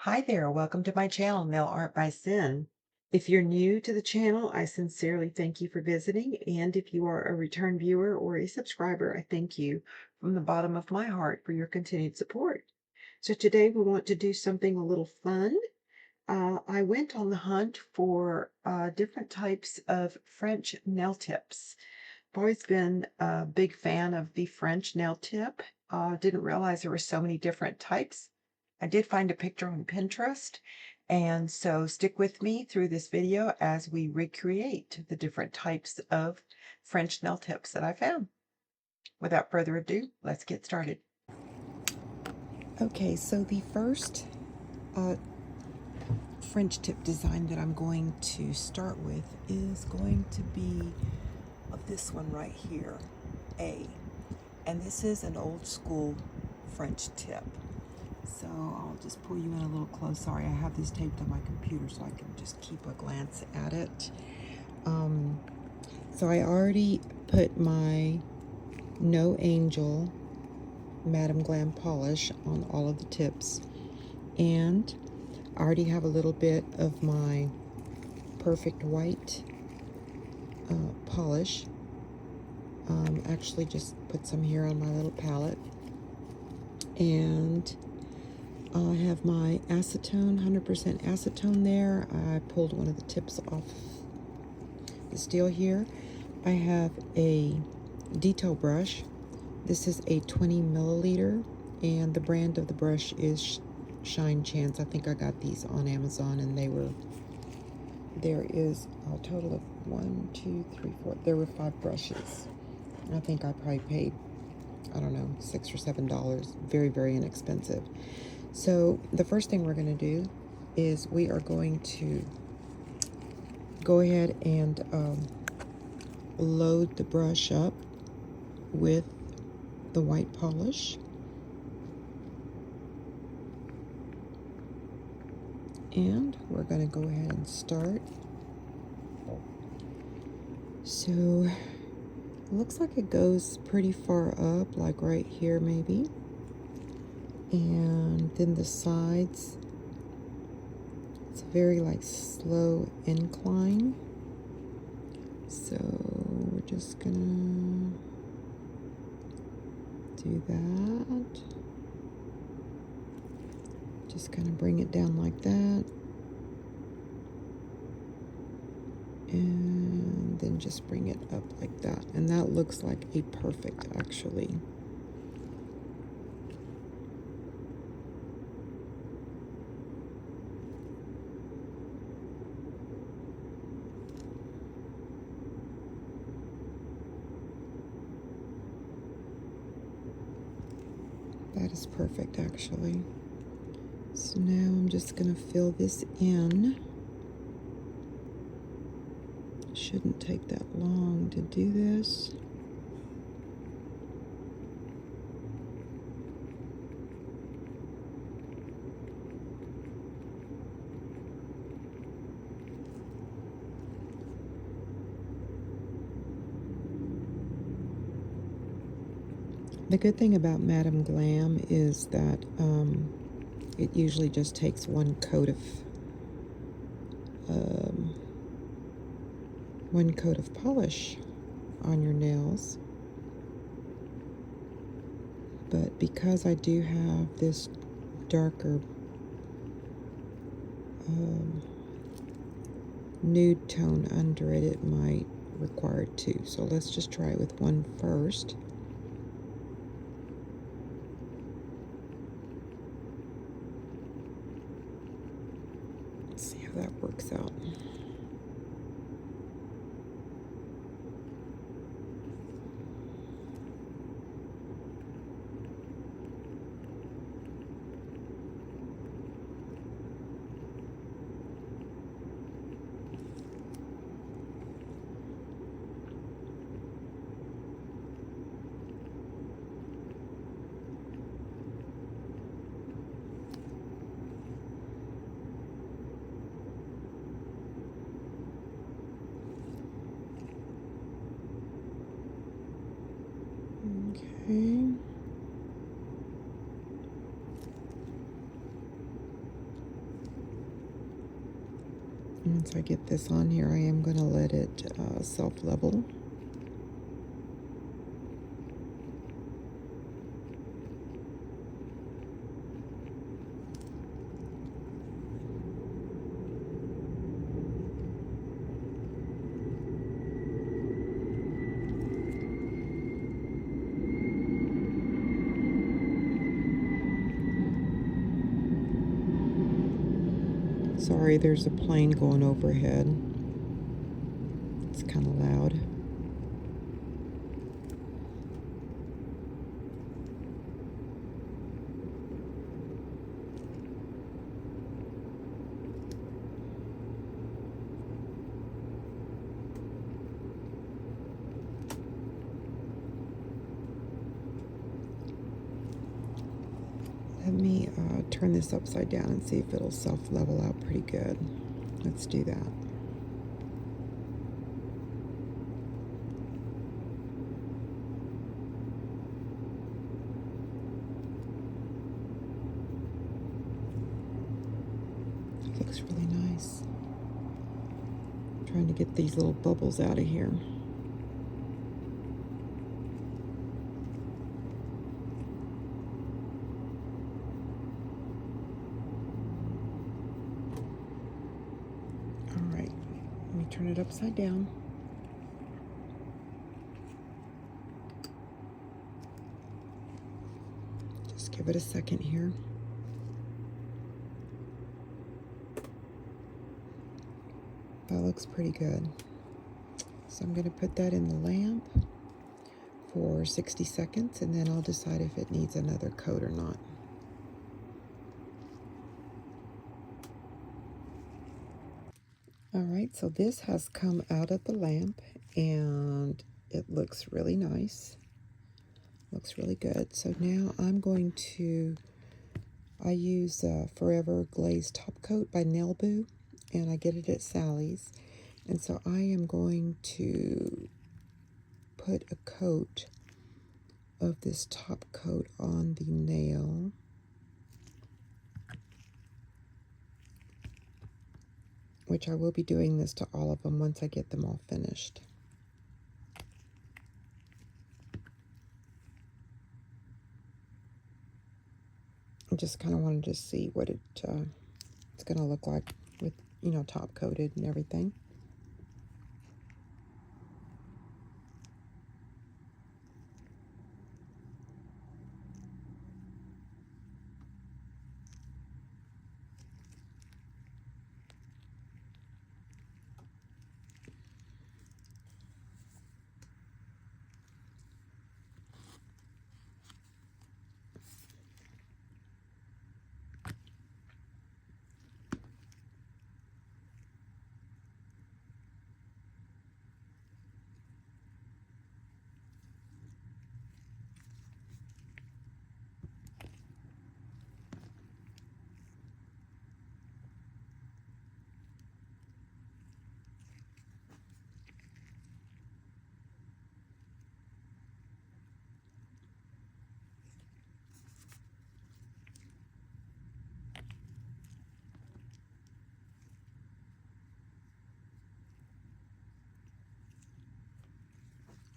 Hi there, welcome to my channel, Nail Art by Sin. If you're new to the channel, I sincerely thank you for visiting, and if you are a return viewer or a subscriber, I thank you from the bottom of my heart for your continued support. So today we want to do something a little fun. I went on the hunt for different types of French nail tips. I've always been a big fan of the French nail tip. Didn't realize there were so many different types. I did find a picture on Pinterest, and so stick with me through this video as we recreate the different types of French nail tips that I found. Without further ado, let's get started. Okay, so the first uh, French tip design that I'm going to start with is going to be of this one right here, A. And this is an old school French tip. So I'll just pull you in a little close. Sorry, I have this taped on my computer so I can just keep a glance at it. So I already put my No Angel Madam Glam polish on all of the tips. And I already have a little bit of my Perfect White polish. Actually just put some here on my little palette. And I have my acetone, 100% acetone there. I pulled one of the tips off the steel here. I have a detail brush. This is a 20 milliliter, and the brand of the brush is Shine Chance. I think I got these on Amazon, and there is a total of 1, 2, 3, 4. There were 5 brushes. I think I probably paid, I don't know, $6 or $7. Very, very inexpensive. So the first thing we're going to do is we are going to go ahead and load the brush up with the white polish. And we're going to go ahead and start. So it looks like it goes pretty far up, like right here maybe. And then the sides, it's a very like slow incline. So we're just gonna do that. Just kind of bring it down like that. And then just bring it up like that. And that looks like a perfect, actually. That is perfect, actually. So now I'm just going to fill this in. Shouldn't take that long to do this. The good thing about Madam Glam is that it usually just takes one coat of polish on your nails. But because I do have this darker nude tone under it, it might require two. So let's just try it with one first. Let's see how that works out. Once I get this on here, I am going to let it self-level. Sorry, there's a plane going overhead. It's kind of loud. Let me turn this upside down and see if it'll self-level out pretty good. Let's do that. It looks really nice. I'm trying to get these little bubbles out of here. Turn it upside down. Just give it a second here. That looks pretty good. So I'm going to put that in the lamp for 60 seconds, and then I'll decide if it needs another coat or not. All right, so this has come out of the lamp, and it looks really nice. Looks really good. So now I'm going to, I use Forever Glaze Top Coat by Nailboo, and I get it at Sally's. And so I am going to put a coat of this top coat on the nail. Which I will be doing this to all of them once I get them all finished. I just kind of wanted to see what it's going to look like with, you know, top coated and everything.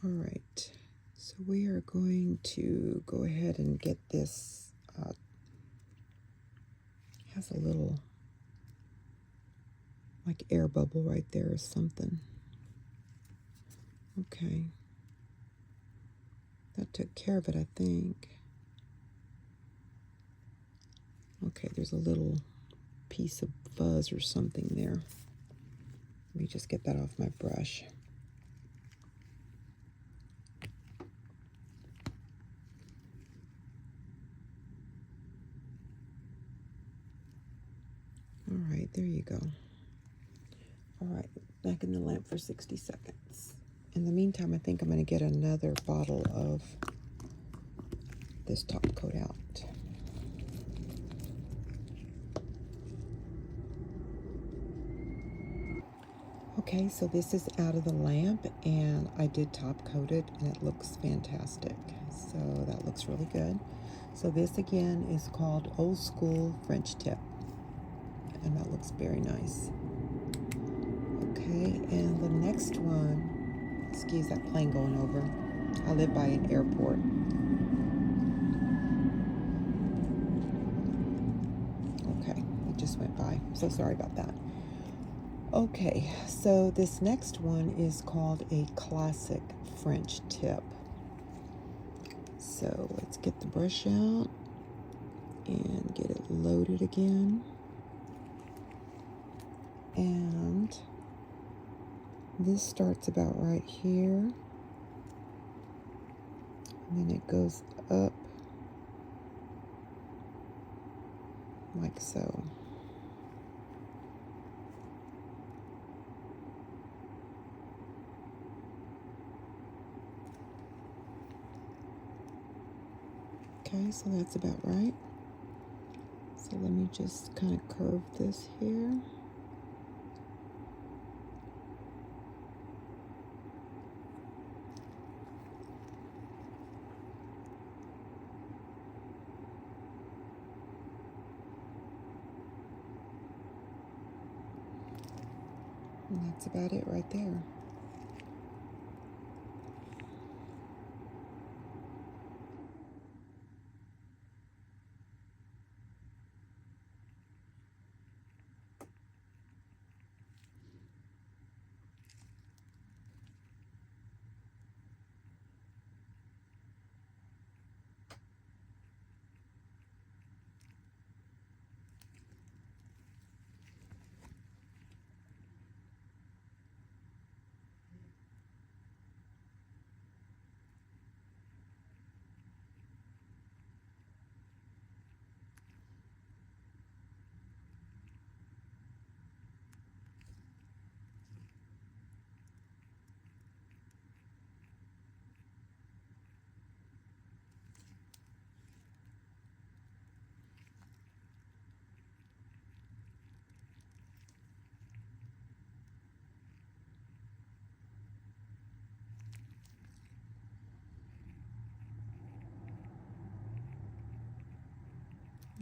All right, so we are going to go ahead and get this, has a little like air bubble right there or something. Okay, that took care of it, I think. Okay, there's a little piece of fuzz or something there. Let me just get that off my brush. All right, there you go. All right, back in the lamp for 60 seconds. In the meantime, I think I'm going to get another bottle of this top coat out. Okay, so this is out of the lamp, and I did top coat it, and it looks fantastic. So that looks really good. So this again is called Old School French Tip, and that looks very nice. Okay, and the next one, excuse that plane going over. I live by an airport. Okay, it just went by. So sorry about that. Okay, so this next one is called a classic French tip. So let's get the brush out and get it loaded again. And this starts about right here. And then it goes up like so. Okay, so that's about right. So let me just kind of curve this here. And that's about it right there.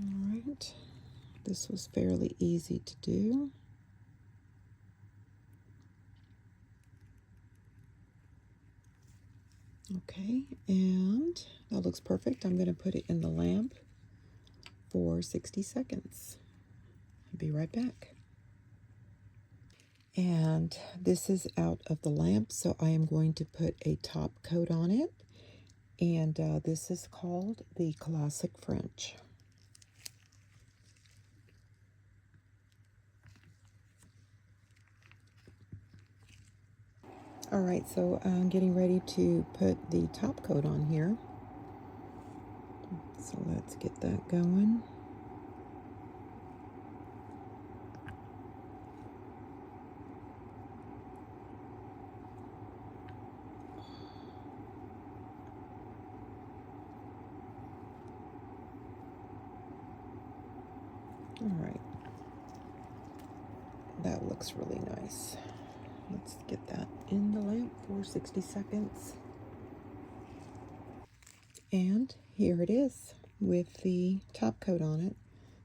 All right, this was fairly easy to do. Okay, and that looks perfect. I'm going to put it in the lamp for 60 seconds. I'll be right back. And this is out of the lamp, so I am going to put a top coat on it. And this is called the Classic French. All right, so I'm getting ready to put the top coat on here. So let's get that going. All right, that looks really nice. Let's get that in the lamp for 60 seconds. And here it is with the top coat on it.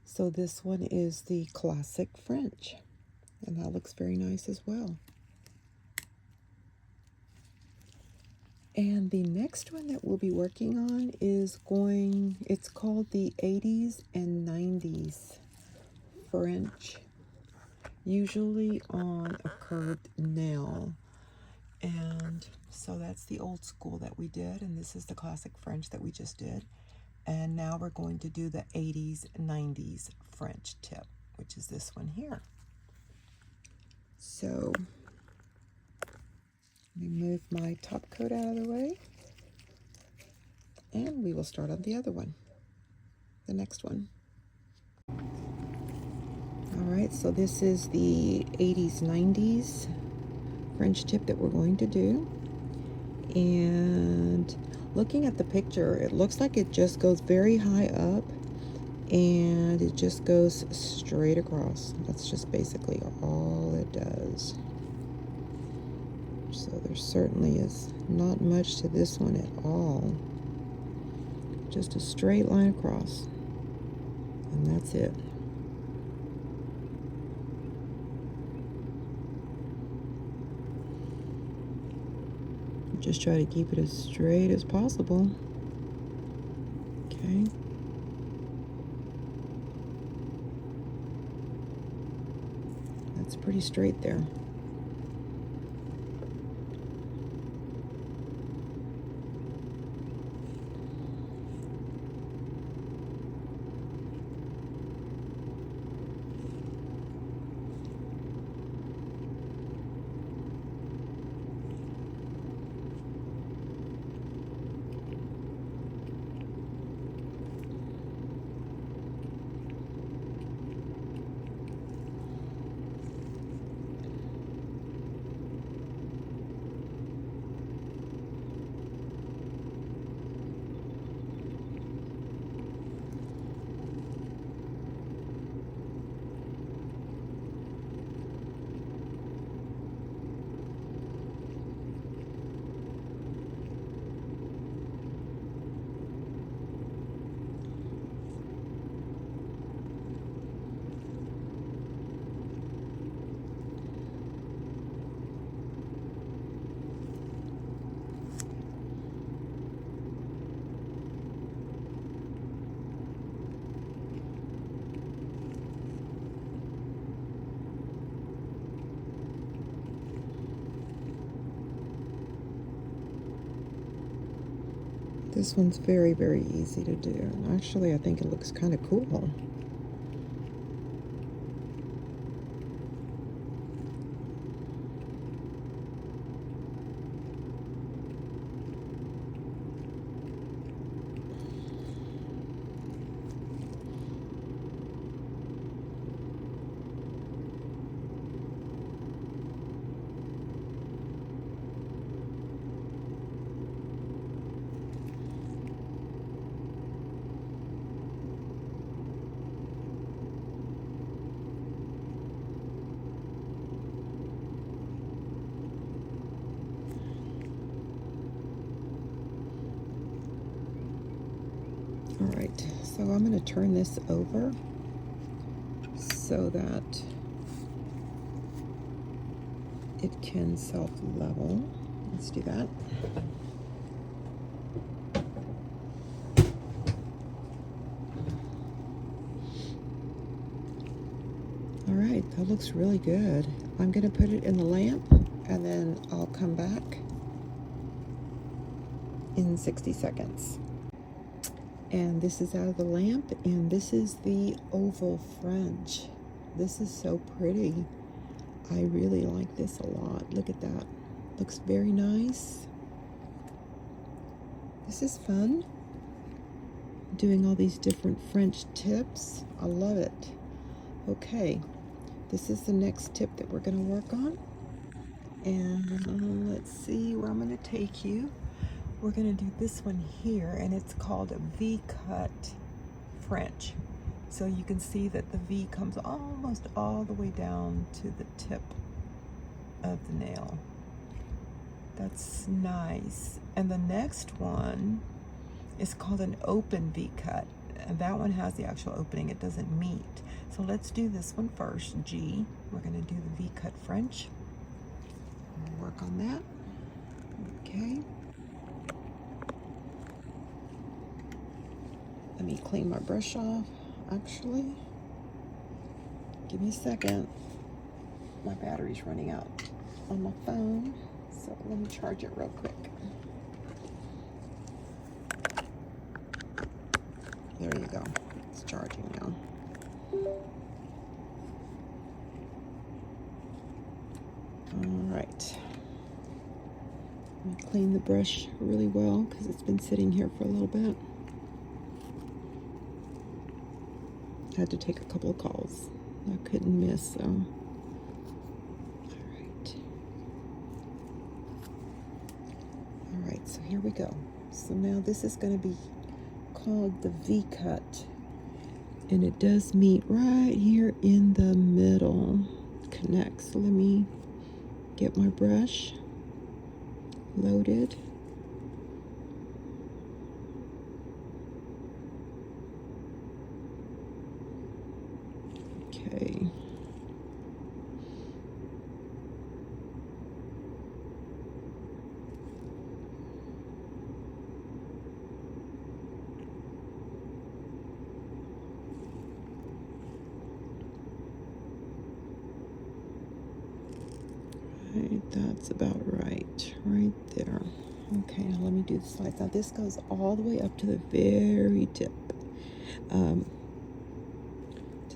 So this one is the Classic French, and that looks very nice as well. And the next one that we'll be working on is it's called the 80s and 90s French, usually on a curved nail. And so that's the old school that we did, and this is the Classic French that we just did. And now we're going to do the 80s, 90s French tip, which is this one here. So let me move my top coat out of the way, and we will start on the other one, the next one. All right, so this is the 80s, 90s French tip that we're going to do. And looking at the picture, it looks like it just goes very high up and it just goes straight across. That's just basically all it does. So there certainly is not much to this one at all. Just a straight line across. And that's it. Just try to keep it as straight as possible. Okay. That's pretty straight there. This one's very, very easy to do. Actually, I think it looks kind of cool. All right, so I'm going to turn this over so that it can self-level. Let's do that. All right, that looks really good. I'm going to put it in the lamp and then I'll come back in 60 seconds. And this is out of the lamp, and this is the oval French. This is so pretty. I really like this a lot. Look at that. Looks very nice. This is fun. Doing all these different French tips. I love it. Okay, this is the next tip that we're going to work on. And let's see where I'm going to take you. We're going to do this one here, and it's called a V-cut French. So you can see that the V comes almost all the way down to the tip of the nail. That's nice. And the next one is called an open V-cut, and that one has the actual opening. It doesn't meet. So let's do this one first, G. We're going to do the V-cut French. We'll work on that. Okay. Let me clean my brush off, actually. Give me a second. My battery's running out on my phone, so let me charge it real quick. There you go. It's charging now. All right. Let me clean the brush really well because it's been sitting here for a little bit. Had to take a couple of calls. I couldn't miss, so. All right, so here we go. So now this is going to be called the V-cut. And it does meet right here in the middle. Connects. So let me get my brush loaded. Okay. Okay, that's about right there. Okay, now let me do the slides. Now this goes all the way up to the very tip, to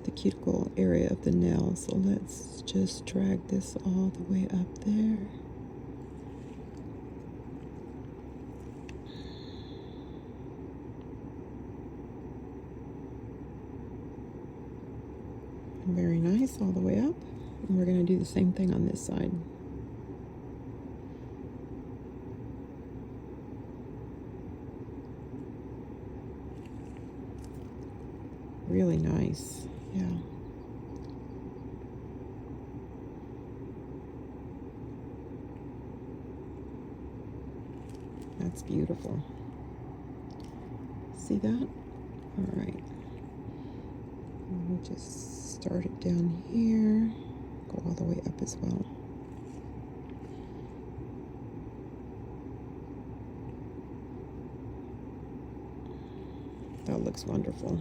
the cuticle area of the nail. So let's just drag this all the way up there. Very nice, all the way up. And we're going to do the same thing on this side. Really nice, yeah. That's beautiful. See that? All right. We'll just start it down here, go all the way up as well. That looks wonderful.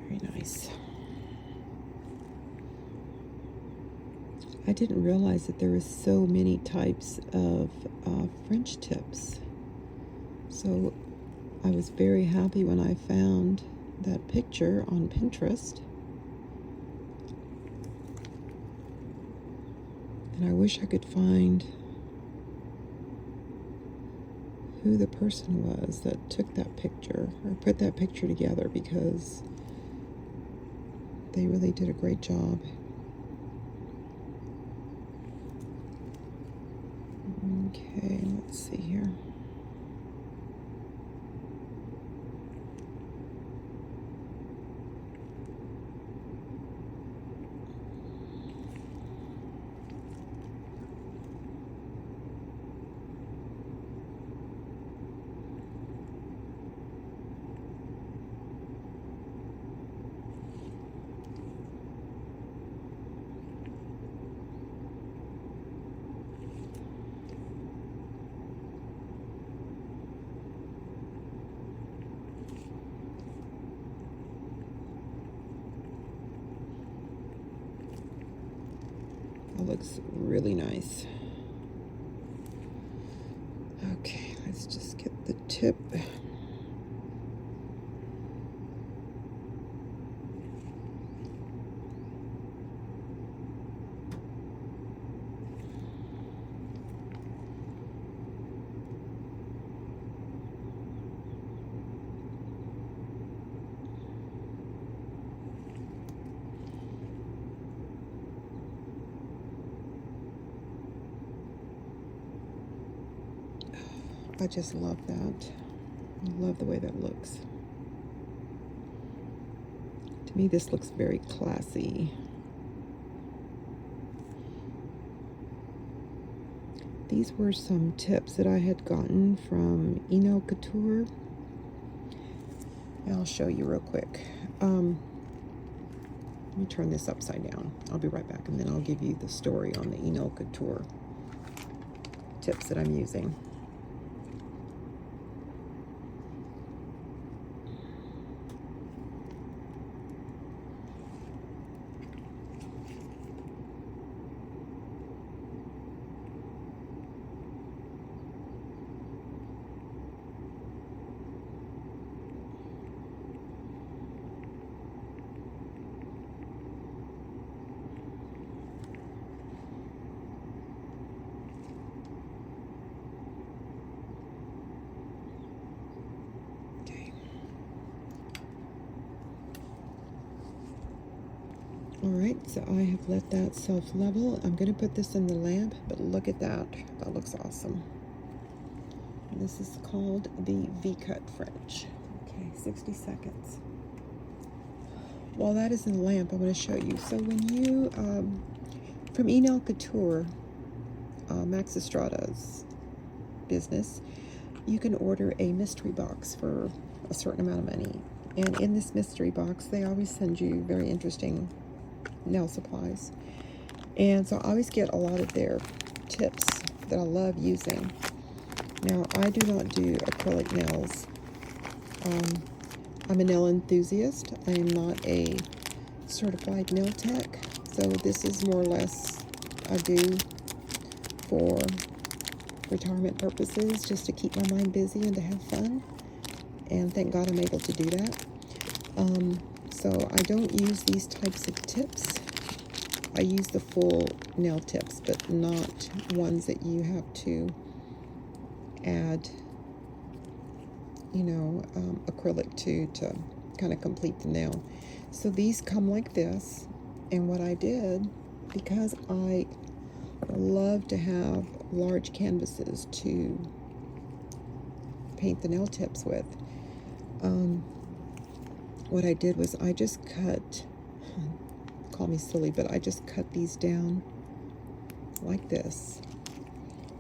Very nice. I didn't realize that there were so many types of French tips. So I was very happy when I found that picture on Pinterest. And I wish I could find who the person was that took that picture or put that picture together, because they really did a great job. Okay, let's see here. That looks really nice. Okay, let's just get the tip. I just love that. I love the way that looks. To me, this looks very classy. These were some tips that I had gotten from Eno Couture. And I'll show you real quick. Let me turn this upside down. I'll be right back, and then I'll give you the story on the Eno Couture tips that I'm using. Alright, so I have let that self-level. I'm going to put this in the lamp, but look at that. That looks awesome. And this is called the V-cut French. Okay, 60 seconds. While that is in the lamp, I want to show you. So when you, from Eno Couture, Max Estrada's business, you can order a mystery box for a certain amount of money. And in this mystery box, they always send you very interesting nail supplies. And so I always get a lot of their tips that I love using. Now, I do not do acrylic nails. I'm a nail enthusiast. I am not a certified nail tech. So this is more or less I do for retirement purposes, just to keep my mind busy and to have fun. And thank God I'm able to do that. So I don't use these types of tips. I use the full nail tips, but not ones that you have to add, acrylic to kind of complete the nail. So these come like this. And what I did, because I love to have large canvases to paint the nail tips with, what I did was I just cut, call me silly, but I just cut these down like this.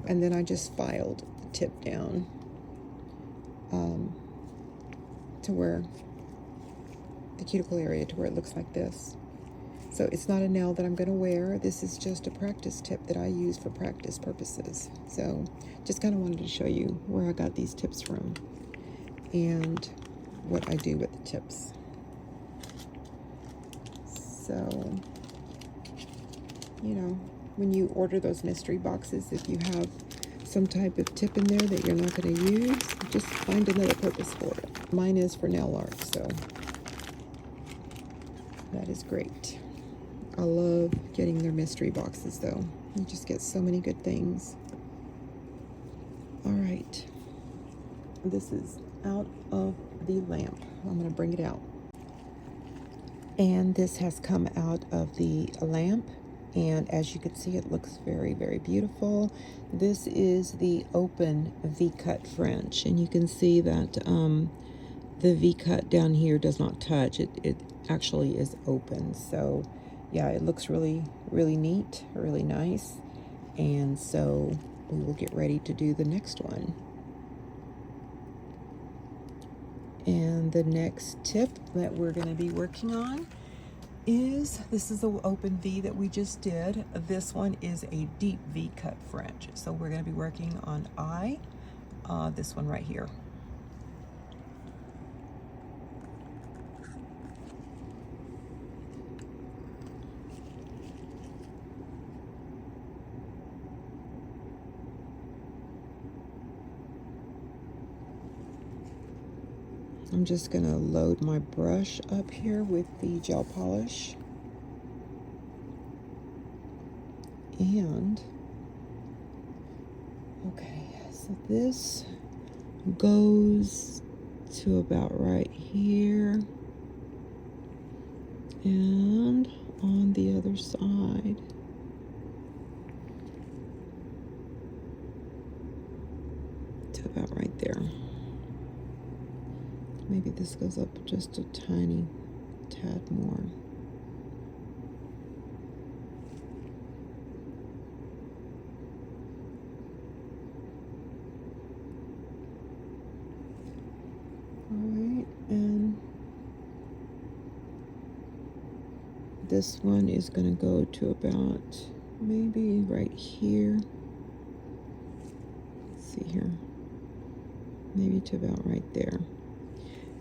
And then I just filed the tip down to where the cuticle area, to where it looks like this. So it's not a nail that I'm going to wear. This is just a practice tip that I use for practice purposes. So just kind of wanted to show you where I got these tips from and what I do with the tips. So, when you order those mystery boxes, if you have some type of tip in there that you're not going to use, just find another purpose for it. Mine is for nail art, so that is great. I love getting their mystery boxes, though. You just get so many good things. All right. This is out of the lamp. I'm going to bring it out. And this has come out of the lamp. And as you can see, it looks very, very beautiful. This is the open V-cut French. And you can see that the V-cut down here does not touch. It actually is open. So yeah, it looks really, really neat, really nice. And so we will get ready to do the next one. And the next tip that we're going to be working on is, this is the open V that we just did. This one is a deep V cut French. So we're going to be working on this one right here. I'm just going to load my brush up here with the gel polish. And, okay, so this goes to about right here. And on the other side. To about right there. Maybe this goes up just a tiny tad more. Alright, and this one is going to go to about maybe right here. Let's see here. Maybe to about right there.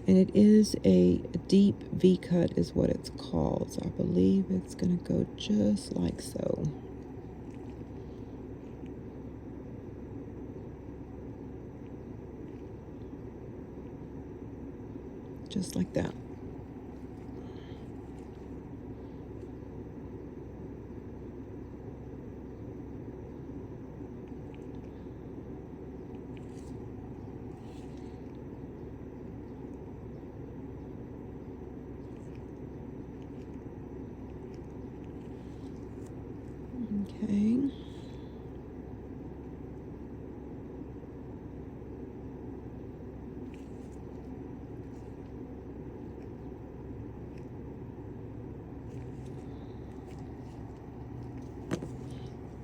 And it is a deep V-cut is what it's called. So I believe it's going to go just like so. Just like that. Okay.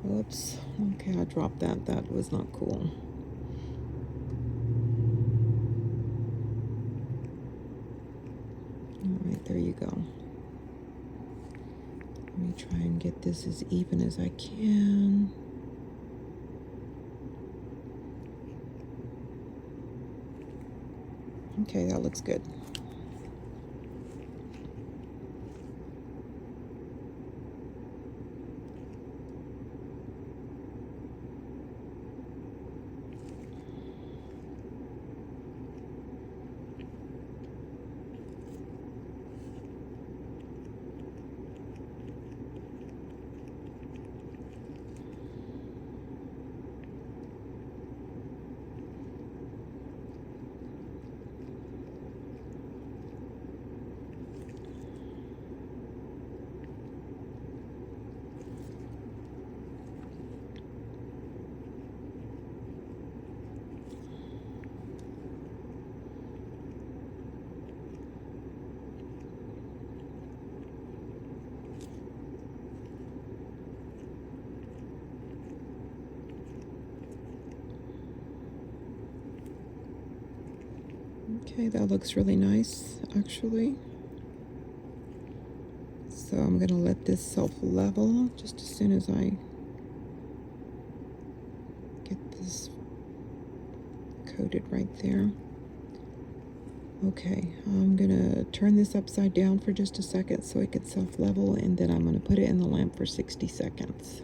Whoops. Okay, I dropped that. That was not cool. All right, there you go. Let me Try and get this as even as I can. Okay, that looks good. Okay, that looks really nice, actually. So I'm going to let this self-level just as soon as I get this coated right there. Okay, I'm going to turn this upside down for just a second so it can self-level, and then I'm going to put it in the lamp for 60 seconds.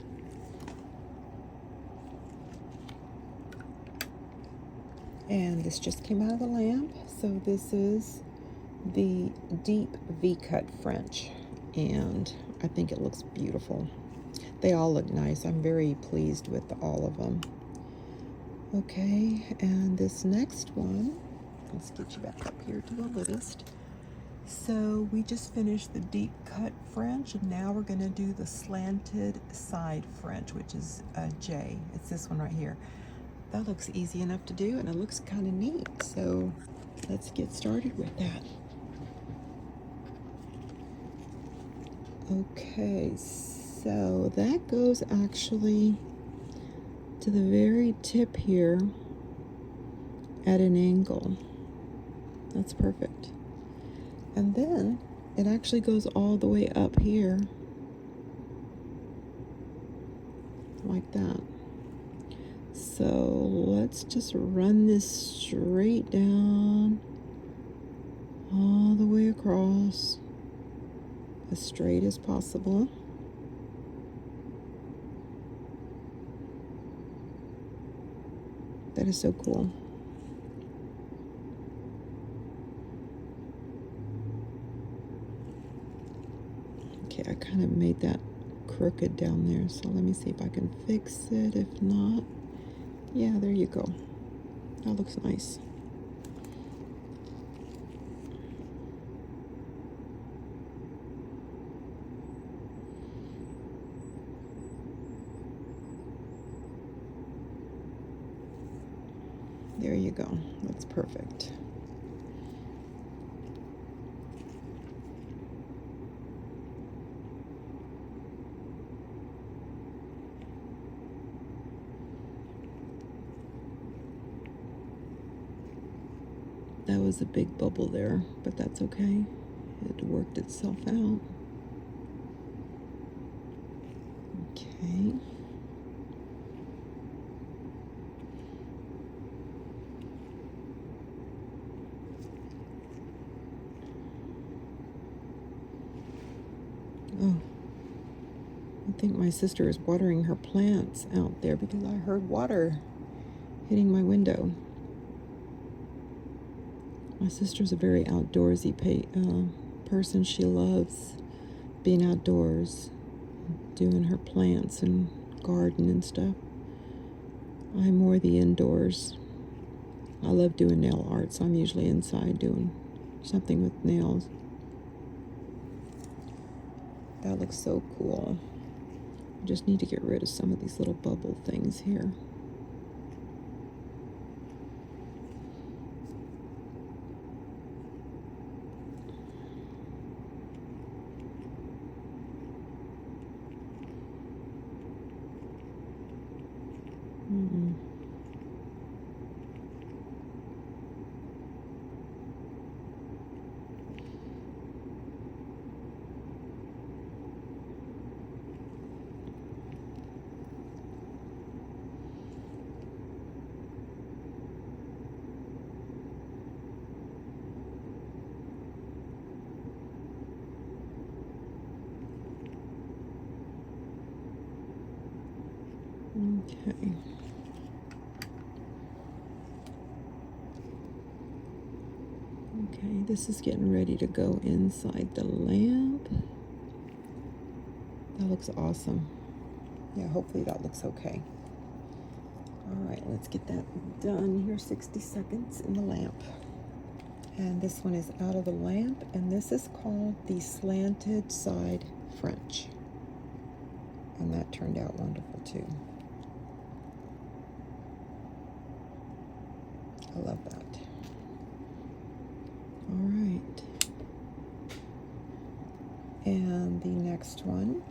And this just came out of the lamp. So this is the deep V-cut French, and I think it looks beautiful. They all look nice. I'm very pleased with all of them. Okay, and this next one, let's get you back up here to the list. So we just finished the deep cut French, and now we're going to do the slanted side French, which is a J. It's this one right here. That looks easy enough to do, and it looks kind of neat. So let's get started with that. Okay, so that goes actually to the very tip here at an angle. That's perfect. And then it actually goes all the way up here like that. So let's just run this straight down all the way across, as straight as possible. That is so cool. Okay, I kind of made that crooked down there, so let me see if I can fix it. If not, yeah, there you go. That looks nice. There you go. That's perfect. That was a big bubble there, but that's okay. It worked itself out. Okay. Oh, I think my sister is watering her plants out there because I heard water hitting my window. My sister's a very outdoorsy person. She loves being outdoors, doing her plants and garden and stuff. I'm more the indoors. I love doing nail art, so I'm usually inside doing something with nails. That looks so cool. I just need to get rid of some of these little bubble things here. Okay. Okay, this is getting ready to go inside the lamp. That looks awesome. Yeah, hopefully that looks okay. All right, let's get that done here. 60 seconds in the lamp. And this one is out of the lamp, and this is called the Slanted Side French. And that turned out wonderful too. I love that. All right. And the next one,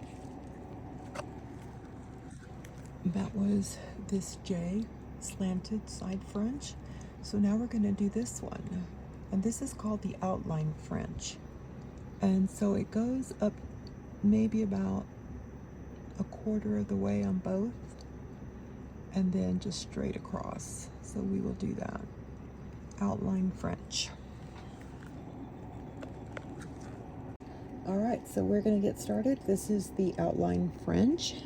that was this J, Slanted Side French. So now we're going to do this one. And this is called the Outline French. And so it goes up maybe about a quarter of the way on both, and then just straight across. So we will do that. Outline French. All right, so we're going to get started. This is the Outline French.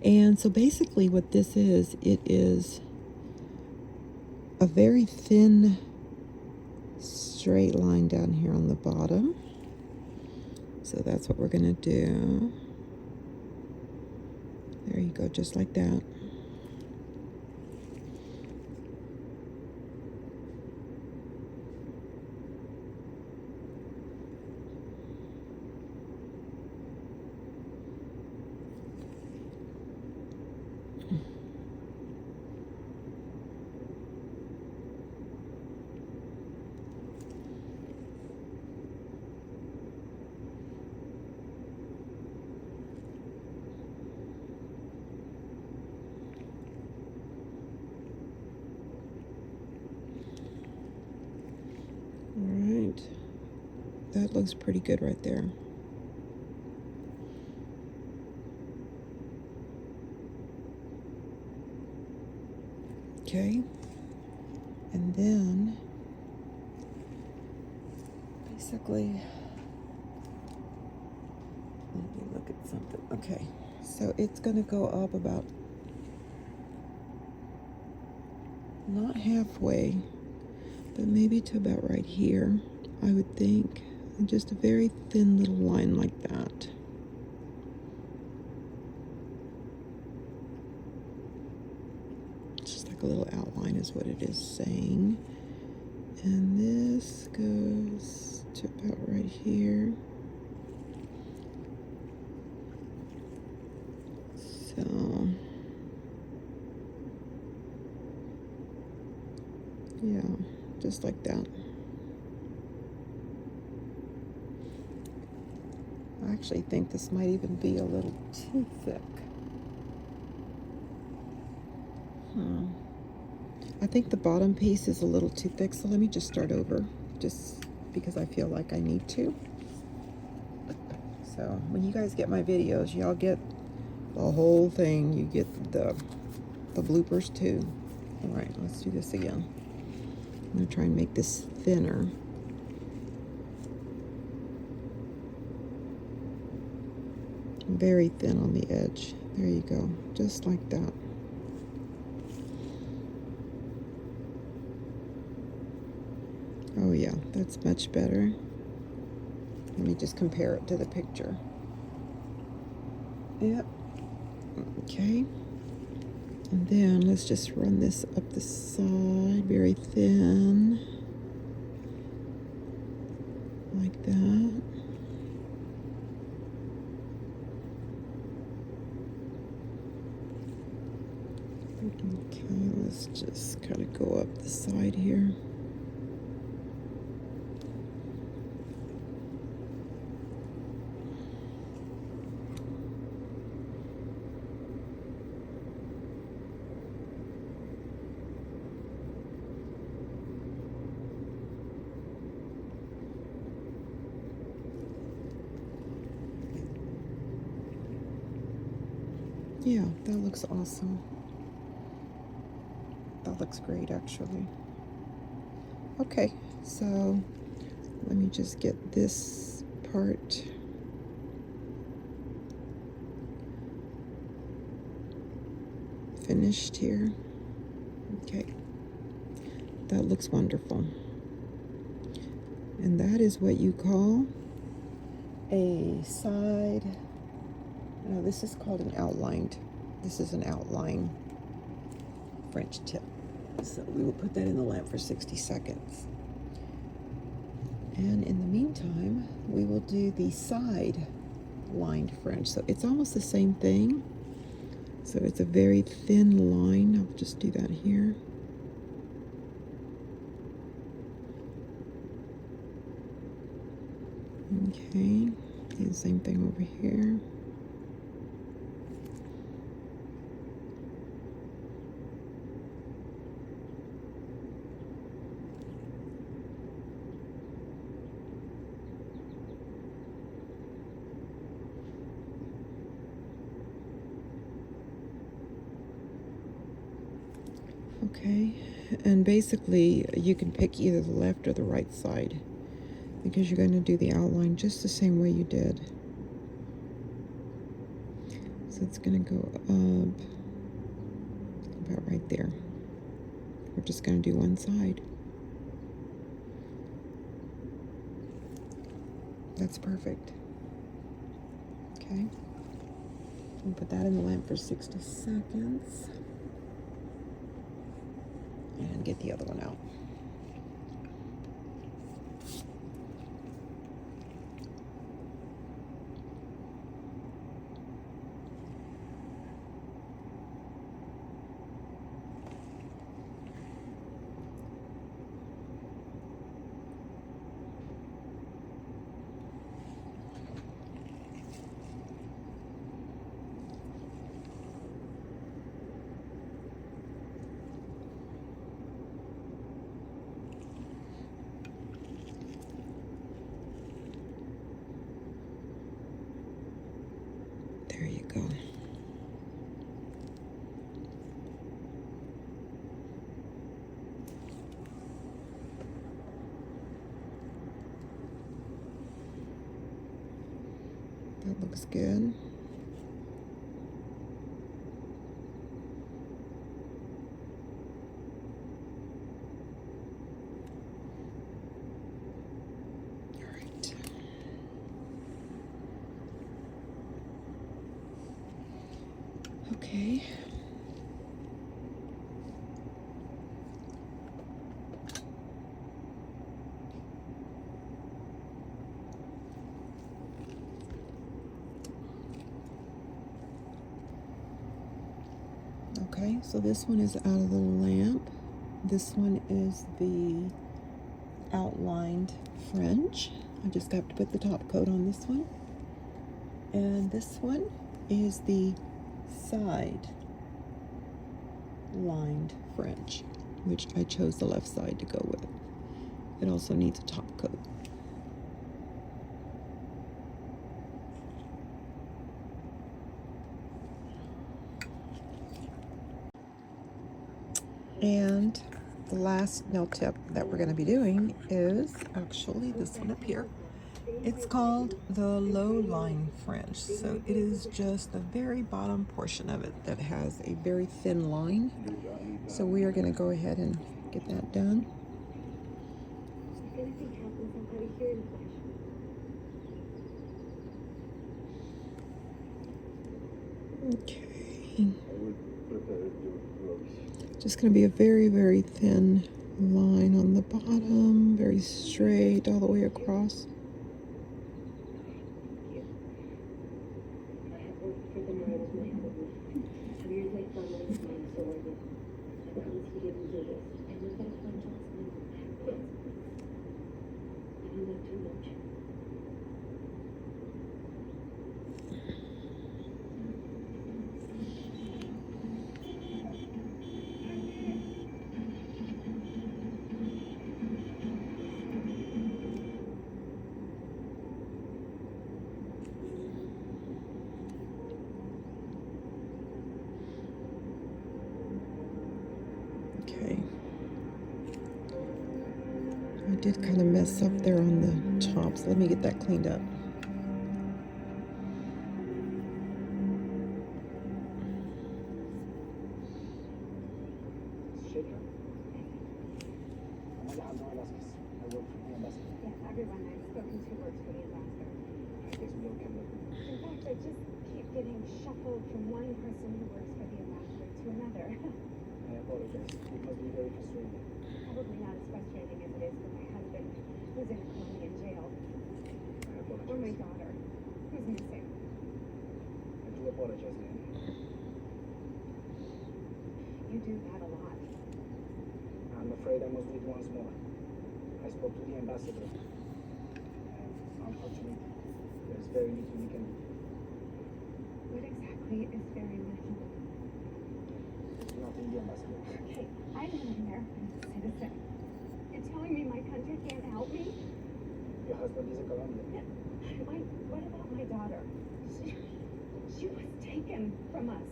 And so basically what this is, it is a very thin straight line down here on the bottom. So that's what we're going to do. There you go, just like that. All right, that looks pretty good right there. Okay, and then basically, let me look at something. Okay, so it's going to go up about not halfway, but maybe to about right here, I would think. And just a very thin little line like that. Just like a little outline is what it is saying. And this goes to about right here. So, yeah, just like that. I actually think this might even be a little too thick. I think the bottom piece is a little too thick, so let me just start over, just because I feel like I need to. So when you guys get my videos, y'all get the whole thing. You get the bloopers too. All right, let's do this again. I'm gonna try and make this thinner. Very thin on the edge. There you go, just like that. Oh yeah, that's much better. Let me just compare it to the picture. Yep. Okay. And then let's just run this up the side, very thin. Like that. Okay, let's just kind of go up the side here. Yeah, that looks awesome. That looks great, actually. Okay, so let me just get this part. finished here. Okay, that looks wonderful. And that is what you call a side, no, this is called an outlined, this is an outline French tip. So we will put that in the lamp for 60 seconds. And in the meantime, we will do the side lined French. So it's almost the same thing. So it's a very thin line. I'll just do that here. Okay, do the same thing over here. Okay, and basically you can pick either the left or the right side because you're going to do the outline just the same way you did. So it's going to go up about right there. We're just going to do one side. That's perfect. Okay, we'll put that in the lamp for 60 seconds. And get the other one out. There you go. That looks good. All right. Okay. Okay, so this one is out of the lamp. This one is the outlined French. I just have to put the top coat on this one. And this one is the side lined French, which I chose the left side to go with. It also needs a top coat. And the last nail tip that we're going to be doing is actually this one up here. It's called the low line French. So it is just the very bottom portion of it that has a very thin line. So we are going to go ahead and get that done. Okay. Just going to be a very, very thin line on the bottom, very straight all the way across. Okay. I did kind of mess up there on the top, so let me get that cleaned up. everyone I've spoken to works for the ambassador. I guess we all can look. In fact, I just keep getting shuffled from one person who works for the ambassador to another. I apologize. It must be very frustrating. Probably not as frustrating as it is for my husband, who's in a Colombian jail, I apologize. or my daughter, who's missing. I do apologize, man. You do that a lot. I'm afraid I must do it once more. I spoke to the ambassador. And unfortunately, there's very little we can do. What exactly is very little? There's nothing the ambassador can do. Okay, I'm an American citizen. You're telling me my country can't help me? Your husband is a Colombian. What about my daughter? She was taken from us.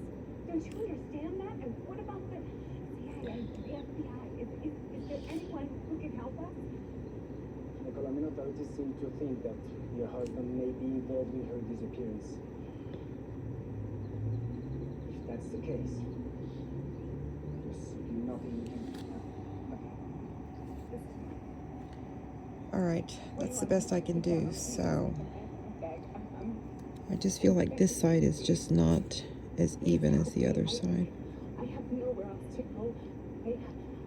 Don't you understand that? And what about the CIA, the FBI? Is there anyone who can help us? The Colombian authorities seem to think that your husband may be involved in her disappearance. If that's the case, there's nothing we can do. All right, that's the best I can do. So I just feel like this side is just not as even as the other side. I have nowhere else to go.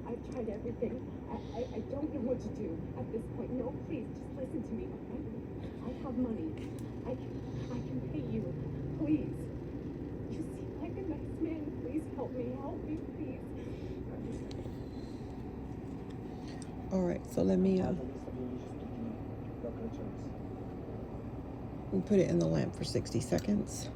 I've tried everything. I don't know what to do at this point. No, please, just listen to me, okay? I have money. I can pay you. Please. You seem like a nice man. Please help me. Help me, please. All right, so let me I have a list of English-speaking local attorneys. put it in the lamp for 60 seconds.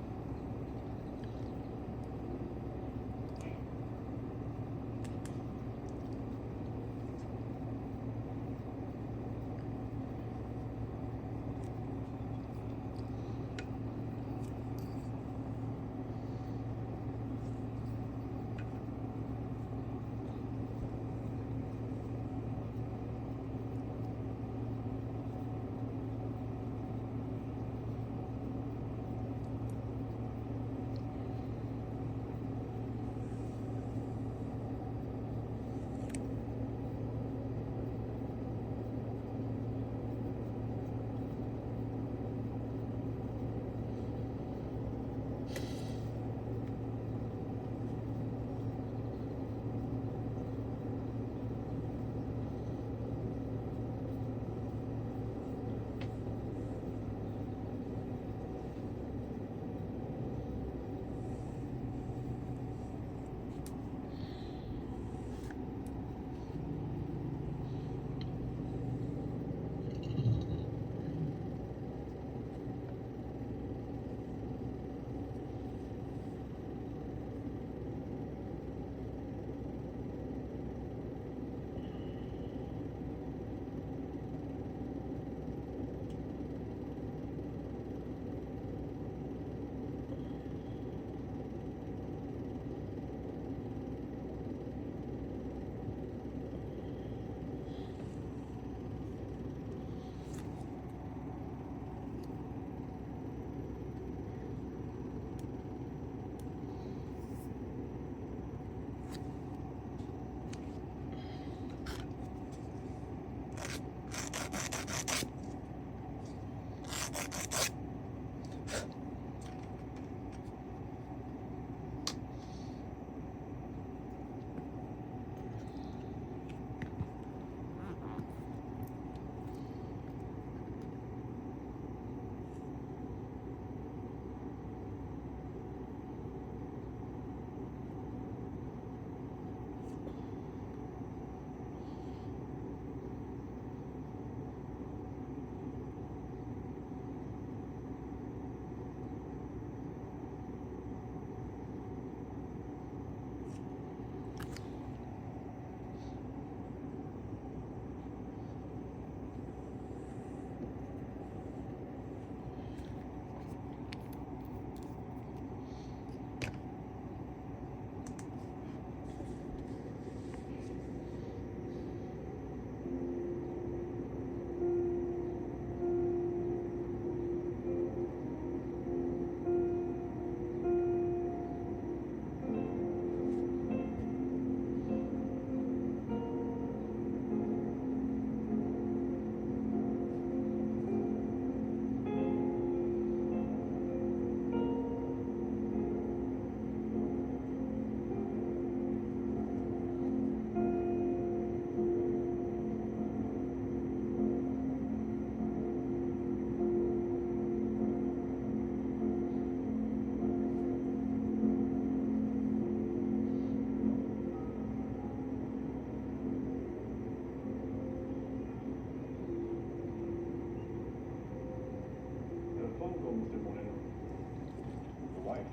wife.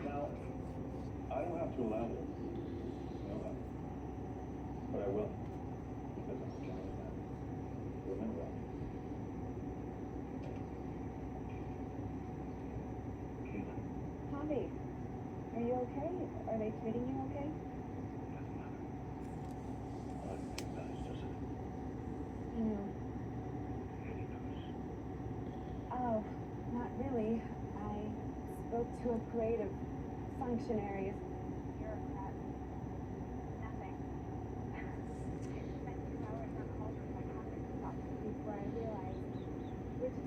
Now, I don't have to allow this. You know that. But I will. Because I'm a gentleman man. Remember that. Caitlin, Javi, are you okay? Are they treating you okay? doesn't matter. All I can think about is just No. Eddie knows. Oh, not really. I spoke to a parade of functionaries. Bureaucrats. Nothing. Spent 2 hours on calls with my congress's office before I realized we're just...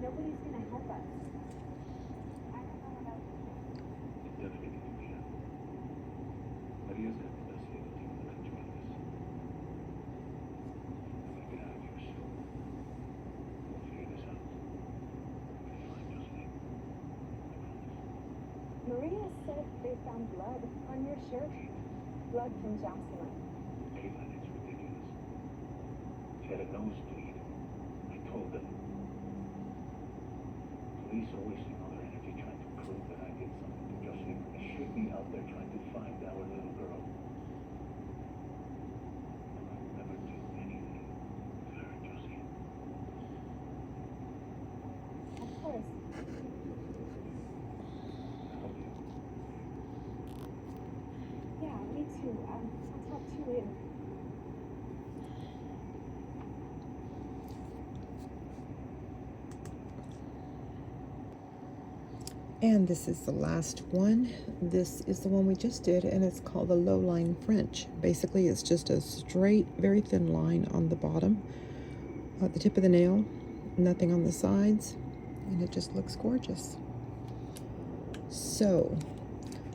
Nobody's gonna help us. I don't know about you. Everything can be done. Maria's got the best legal team that can join this. I'm gonna get out of here soon. We'll figure this out. I'm gonna find Josephine. I promise. Maria said they found blood on your shirt. Blood from Jocelyn. Caitlin, it's ridiculous. She had a nosebleed. I told them. Police are wasting all their energy trying to prove that I did something to Josephine. I should be out there trying to find our little girl. I'll never do anything for her, Josie. Of course. I love you. Yeah, me too. I'll talk to you later. And this is the last one. This is the one we just did, and it's called the low line French. Basically, it's just a straight, very thin line on the bottom, at the tip of the nail, nothing on the sides, and it just looks gorgeous. So,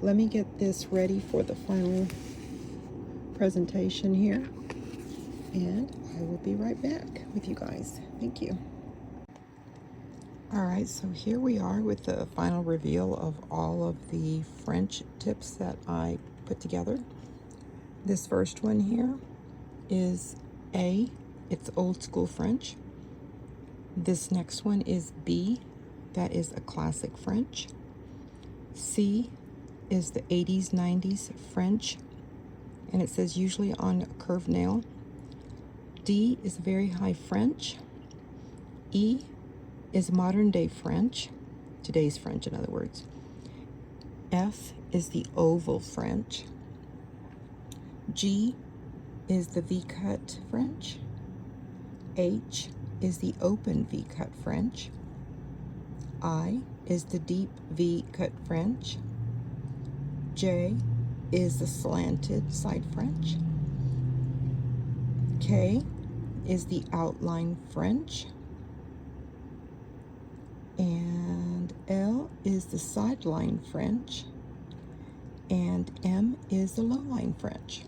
let me get this ready for the final presentation here, and I will be right back with you guys. Thank you. Alright, so here we are with the final reveal of all of the French tips that I put together. This first one here is A, it's old school French. This next one is B, that is a classic French. C is the 80s, 90s French, and it says usually on a curved nail. D is very high French. E is modern day French, today's French in other words. F is the oval French. G is the V-cut French. H is the open V-cut French. I is the deep V-cut French. J is the slanted side French. K is the outline French. And L is the sideline French, and M is the lowline French.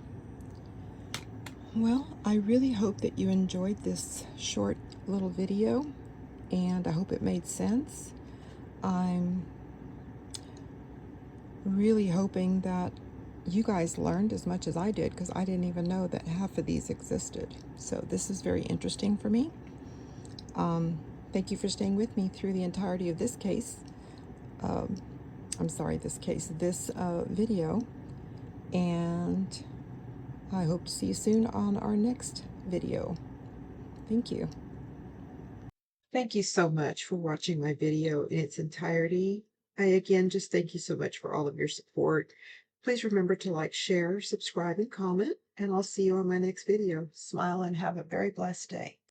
Well, I really hope that you enjoyed this short little video, and I hope it made sense. I'm really hoping that you guys learned as much as I did, because I didn't even know that half of these existed. So this is very interesting for me. Thank you for staying with me through the entirety of this case. This video. And I hope to see you soon on our next video. Thank you. Thank you so much for watching my video in its entirety. I again just thank you so much for all of your support. Please remember to like, share, subscribe, and comment, and I'll see you on my next video. Smile and have a very blessed day.